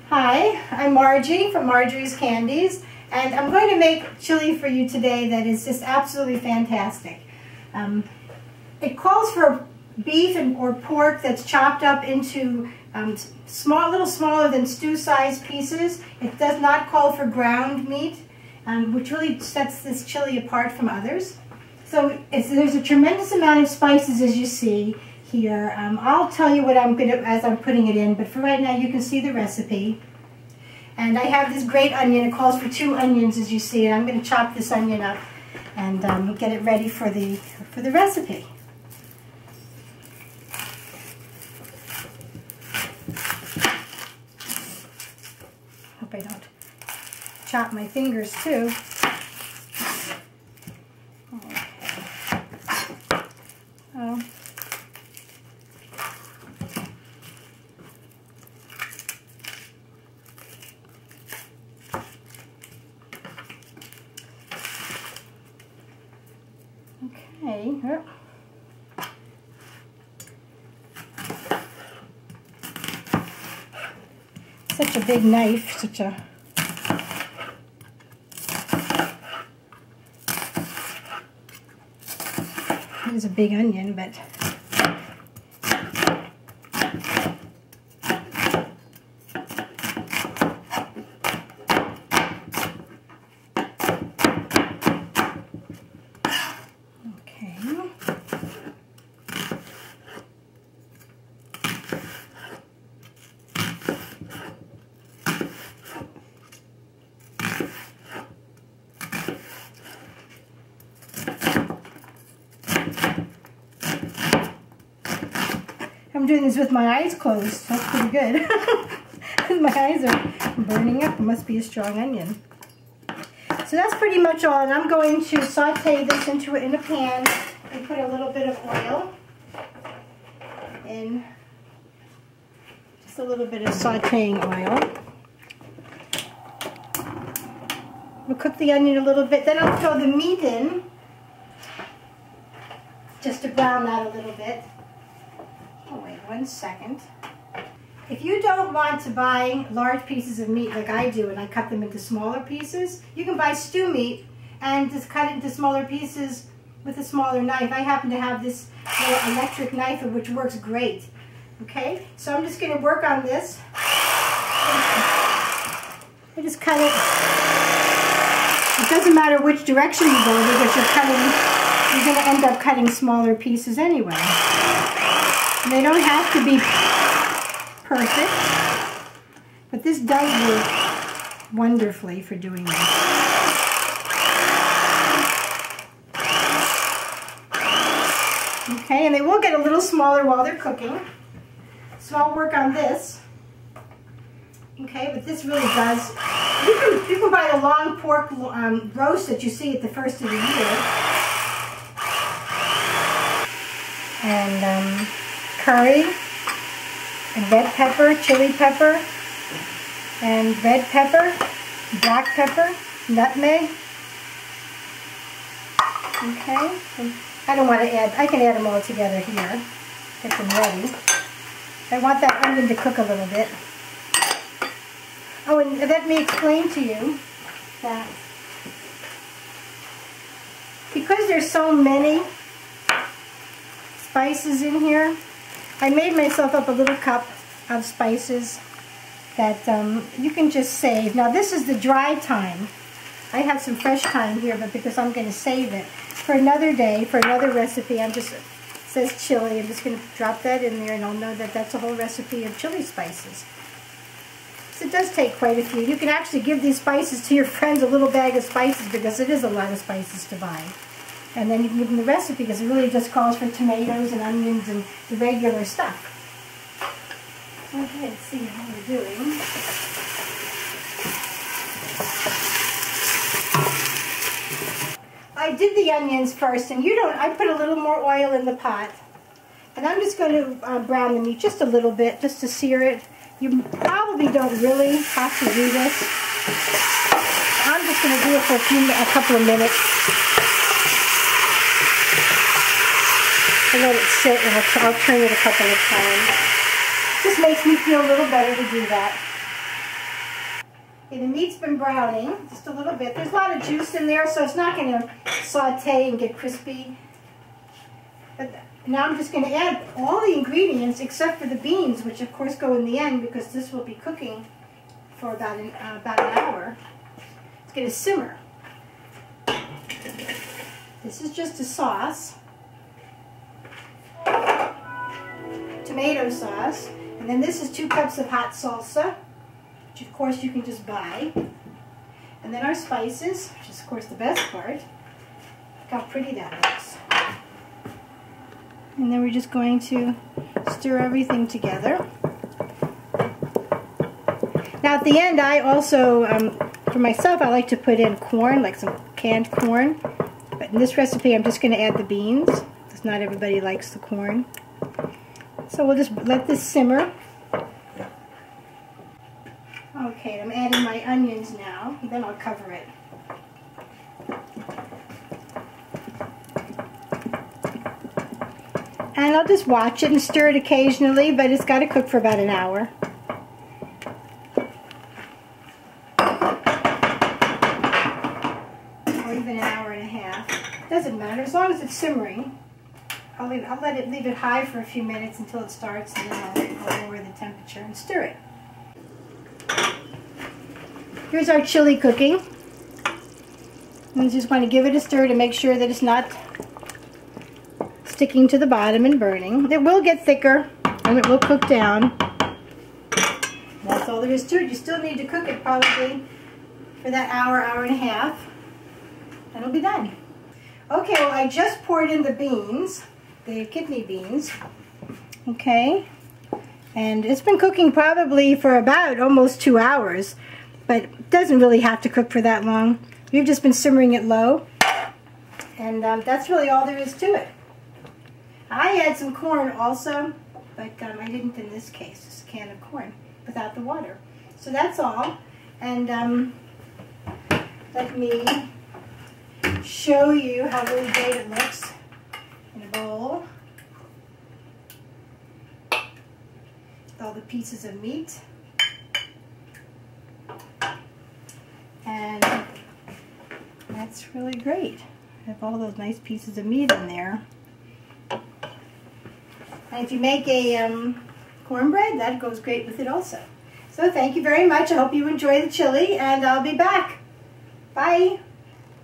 Hi, I'm Margie from Marjorie's Candies, and I'm going to make chili for you today that is just absolutely fantastic. It calls for beef or pork that's chopped up into little smaller than stew-sized pieces. It does not call for ground meat, which really sets this chili apart from others. So there's a tremendous amount of spices, as you see here. I'll tell you what I'm going to as I'm putting it in, but for right now you can see the recipe. And I have this great onion. It calls for 2 onions, as you see, and I'm going to chop this onion up and get it ready for the recipe. Hope I don't chop my fingers too. Okay. Oh. Okay. Such a big knife, It's a big onion, but I'm doing this with my eyes closed. That's pretty good. My eyes are burning up. It must be a strong onion. So that's pretty much all. And I'm going to saute this in a pan and put a little bit of oil in. Just a little bit of sauteing oil. We'll cook the onion a little bit. Then I'll throw the meat in just to brown that a little bit. Oh, wait 1 second. If you don't want to buy large pieces of meat like I do and I cut them into smaller pieces, you can buy stew meat and just cut it into smaller pieces with a smaller knife. I happen to have this little electric knife which works great. Okay, so I'm just going to work on this. I just cut it. It doesn't matter which direction you go because you're going to end up cutting smaller pieces anyway. They don't have to be perfect, but this does work wonderfully for doing this. Okay, and they will get a little smaller while they're cooking, so I'll work on this. Okay, but this really does, you can buy the long pork roast that you see at the first of the year. And curry, and red pepper, chili pepper, and red pepper, black pepper, nutmeg. Okay, and I don't want to add, I can add them all together here, get them ready. I want that onion to cook a little bit. Oh, and let me explain to you that because there's so many spices in here, I made myself up a little cup of spices that you can just save. Now this is the dry thyme. I have some fresh thyme here, but because I'm going to save it for another day, for another recipe, it says chili. I'm just going to drop that in there and I'll know that that's a whole recipe of chili spices. So it does take quite a few. You can actually give these spices to your friends, a little bag of spices, because it is a lot of spices to buy. And then you can give them the recipe because it really just calls for tomatoes and onions and the regular stuff. Okay, let's see how we're doing. I did the onions first, and I put a little more oil in the pot. And I'm just going to brown the meat just a little bit, just to sear it. You probably don't really have to do this. I'm just going to do it for a couple of minutes. And let it sit, and I'll turn it a couple of times. Just makes me feel a little better to do that. Okay, the meat's been browning just a little bit. There's a lot of juice in there, so it's not going to saute and get crispy. But now I'm just going to add all the ingredients except for the beans, which of course go in the end because this will be cooking for about an hour. It's going to simmer. This is just a sauce, tomato sauce, and then this is 2 cups of hot salsa, which of course you can just buy. And then our spices, which is of course the best part. Look how pretty that looks. And then we're just going to stir everything together. Now at the end I also, for myself, I like to put in corn, like some canned corn. But in this recipe I'm just going to add the beans, because not everybody likes the corn. So we'll just let this simmer. Okay, I'm adding my onions now, and then I'll cover it. And I'll just watch it and stir it occasionally, but it's got to cook for about an hour. Or even an hour and a half. Doesn't matter, as long as it's simmering. I'll leave it high for a few minutes until it starts, and then I'll lower the temperature and stir it. Here's our chili cooking. And just want to give it a stir to make sure that it's not sticking to the bottom and burning. It will get thicker and it will cook down. That's all there is to it. You still need to cook it probably for that hour, hour and a half. And it'll be done. Okay, well I just poured in the beans, the kidney beans. Okay. And it's been cooking probably for about almost 2 hours. But it doesn't really have to cook for that long. We've just been simmering it low. And that's really all there is to it. I had some corn also, but I didn't in this case. Just a can of corn without the water. So that's all. And let me show you how really great it looks in a bowl. With all the pieces of meat. And that's really great. I have all those nice pieces of meat in there. And if you make a cornbread, that goes great with it also. So thank you very much. I hope you enjoy the chili, and I'll be back. Bye.